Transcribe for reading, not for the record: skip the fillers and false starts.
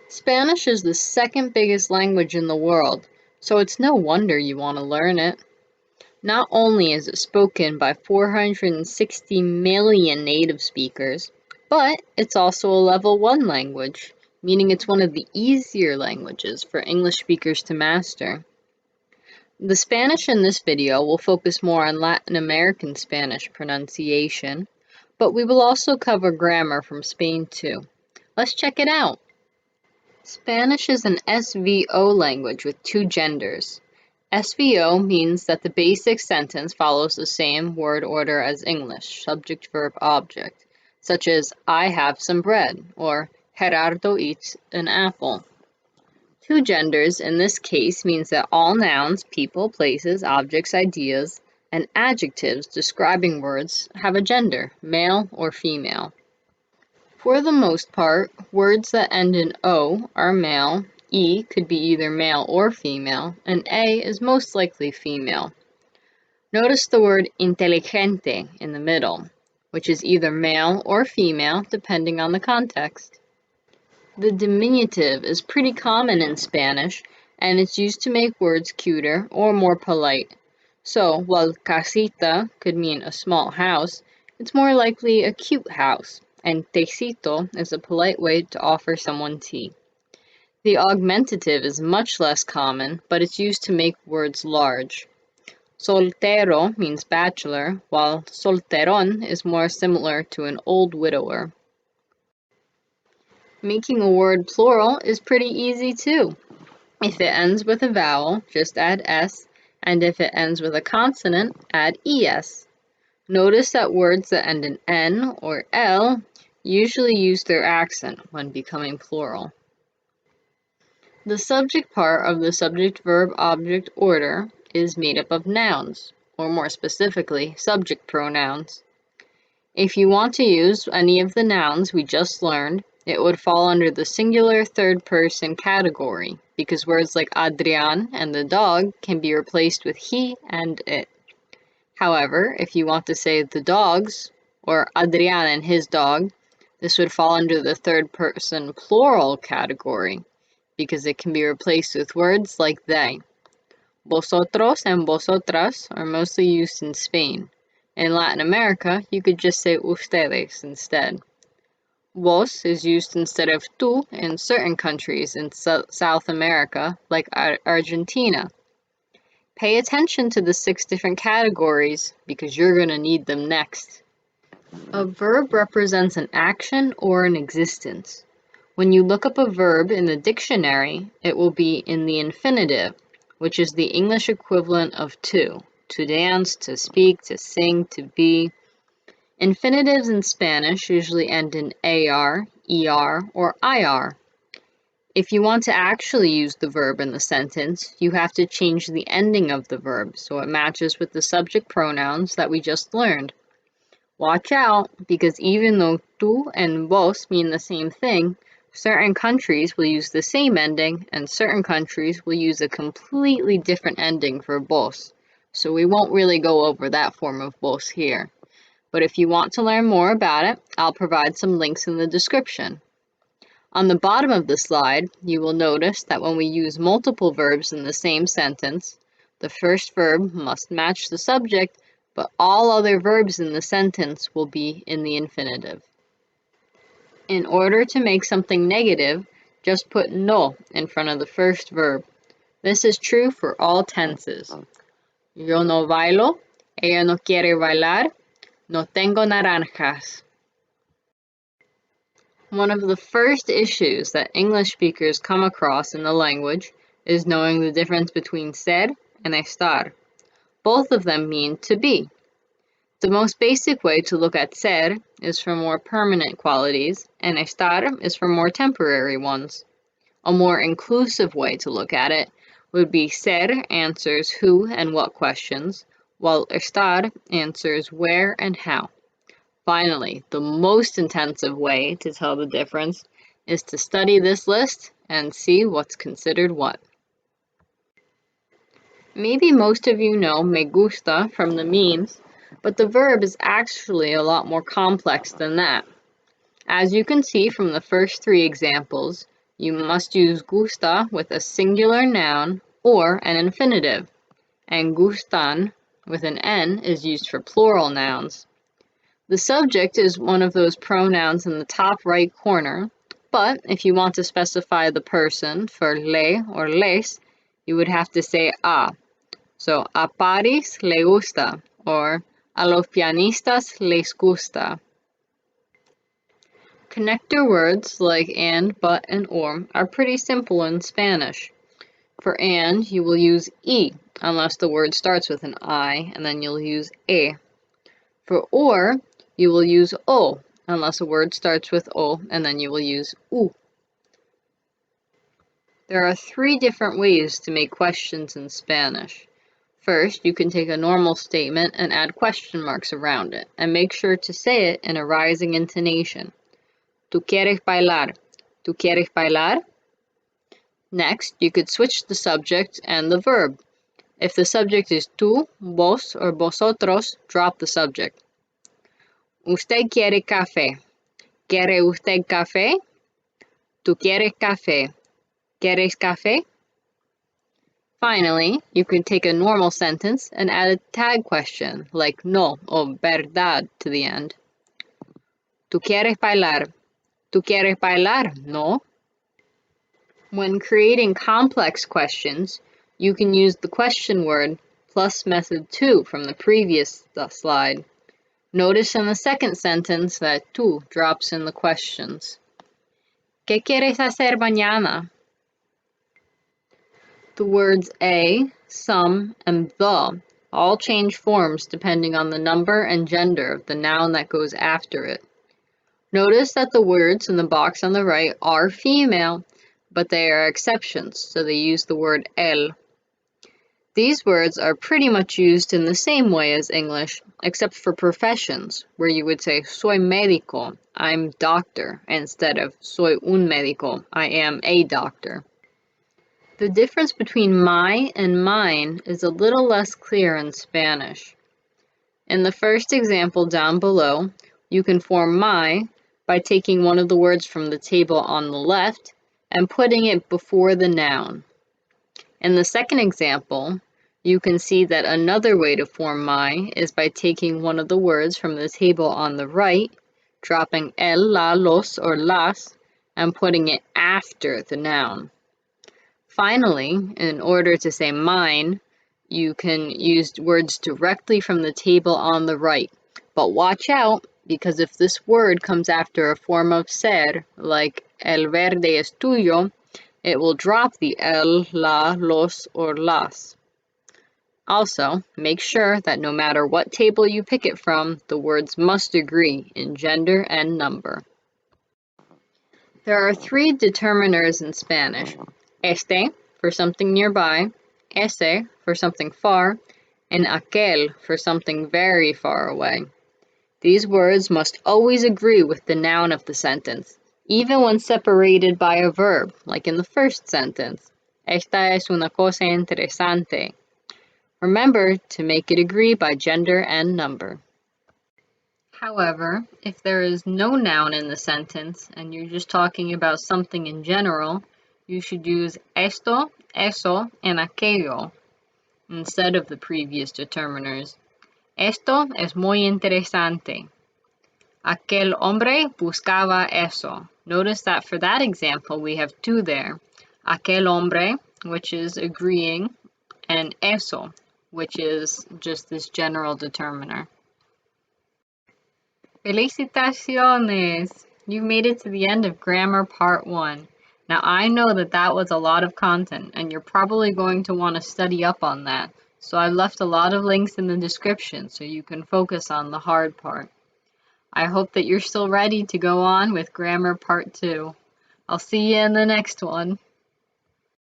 Spanish is the second biggest language in the world, so it's no wonder you want to learn it. Not only is it spoken by 460 million native speakers, but it's also a level 1 language, meaning it's one of the easier languages for English speakers to master. The Spanish in this video will focus more on Latin American Spanish pronunciation, but we will also cover grammar from Spain too. Let's check it out. Spanish is an SVO language with two genders. SVO means that the basic sentence follows the same word order as English, subject, verb, object, such as I have some bread or Gerardo eats an apple. Two genders in this case means that all nouns, people, places, objects, ideas, and adjectives describing words have a gender, male or female. For the most part, words that end in O are male, E could be either male or female, and A is most likely female. Notice the word inteligente in the middle, which is either male or female depending on the context. The diminutive is pretty common in Spanish, and it's used to make words cuter or more polite. So, while casita could mean a small house, it's more likely a cute house, and tecito is a polite way to offer someone tea. The augmentative is much less common, but it's used to make words large. Soltero means bachelor, while solterón is more similar to an old widower. Making a word plural is pretty easy too. If it ends with a vowel, just add S, and if it ends with a consonant, add ES. Notice that words that end in N or L usually use their accent when becoming plural. The subject part of the subject-verb-object order is made up of nouns, or more specifically, subject pronouns. If you want to use any of the nouns we just learned, it would fall under the singular third-person category, because words like Adrián and the dog can be replaced with he and it. However, if you want to say the dogs, or Adrián and his dog, this would fall under the third-person plural category, because it can be replaced with words like they. Vosotros and vosotras are mostly used in Spain. In Latin America, you could just say ustedes instead. Vos is used instead of tú in certain countries in South America, like Argentina. Pay attention to the 6 different categories, because you're going to need them next. A verb represents an action or an existence. When you look up a verb in the dictionary, it will be in the infinitive, which is the English equivalent of to dance, to speak, to sing, to be. Infinitives in Spanish usually end in AR, ER, or IR. If you want to actually use the verb in the sentence, you have to change the ending of the verb so it matches with the subject pronouns that we just learned. Watch out, because even though tú and vos mean the same thing, certain countries will use the same ending, and certain countries will use a completely different ending for vos, so we won't really go over that form of vos here. But if you want to learn more about it, I'll provide some links in the description. On the bottom of the slide, you will notice that when we use multiple verbs in the same sentence, the first verb must match the subject, but all other verbs in the sentence will be in the infinitive. In order to make something negative, just put no in front of the first verb. This is true for all tenses. Yo no bailo, ella no quiere bailar, no tengo naranjas. One of the first issues that English speakers come across in the language is knowing the difference between ser and estar. Both of them mean to be. The most basic way to look at ser is for more permanent qualities, and estar is for more temporary ones. A more inclusive way to look at it would be ser answers who and what questions, while estar answers where and how. Finally, the most intensive way to tell the difference is to study this list and see what's considered what. Maybe most of you know me gusta from the memes, but the verb is actually a lot more complex than that. As you can see from the first 3 examples, you must use gusta with a singular noun or an infinitive, and gustan with an N is used for plural nouns. The subject is one of those pronouns in the top right corner, but if you want to specify the person for le or les, you would have to say a. So, a Paris le gusta, or a los pianistas les gusta. Connector words like and, but, and or are pretty simple in Spanish. For and, you will use y, unless the word starts with an I, and then you'll use e. For or, you will use o, unless a word starts with o, and then you will use u. There are 3 different ways to make questions in Spanish. First, you can take a normal statement and add question marks around it, and make sure to say it in a rising intonation. ¿Tú quieres bailar? ¿Tú quieres bailar? Next, you could switch the subject and the verb. If the subject is tú, vos, or vosotros, drop the subject. ¿Usted quiere café? ¿Quiere usted café? ¿Tú quieres café? ¿Quieres café? Finally, you could take a normal sentence and add a tag question, like no or verdad to the end. ¿Tú quieres bailar? ¿Tú quieres bailar? No? When creating complex questions, you can use the question word plus method to from the previous slide. Notice in the second sentence that tú drops in the questions. ¿Qué quieres hacer mañana? The words a, some, and the all change forms depending on the number and gender of the noun that goes after it. Notice that the words in the box on the right are female, but they are exceptions, so they use the word el. These words are pretty much used in the same way as English, except for professions, where you would say soy médico, I'm doctor, instead of soy un médico, I am a doctor. The difference between my and mine is a little less clear in Spanish. In the first example down below, you can form my by taking one of the words from the table on the left and putting it before the noun. In the second example, you can see that another way to form my is by taking one of the words from the table on the right, dropping el, la, los, or las, and putting it after the noun. Finally, in order to say mine, you can use words directly from the table on the right. But watch out, because if this word comes after a form of ser, like el verde es tuyo, it will drop the el, la, los, or las. Also, make sure that no matter what table you pick it from, the words must agree in gender and number. There are 3 determiners in Spanish: este, for something nearby, ese, for something far, and aquel, for something very far away. These words must always agree with the noun of the sentence, even when separated by a verb, like in the first sentence. Esta es una cosa interesante. Remember to make it agree by gender and number. However, if there is no noun in the sentence and you're just talking about something in general, you should use esto, eso, and aquello instead of the previous determiners. Esto es muy interesante. Aquel hombre buscaba eso. Notice that for that example, we have 2 there. Aquel hombre, which is agreeing, and eso, which is just this general determiner. Felicitaciones! You made it to the end of Grammar Part 1. Now I know that was a lot of content, and you're probably going to want to study up on that. So I've left a lot of links in the description so you can focus on the hard part. I hope that you're still ready to go on with Grammar Part 2. I'll see you in the next one.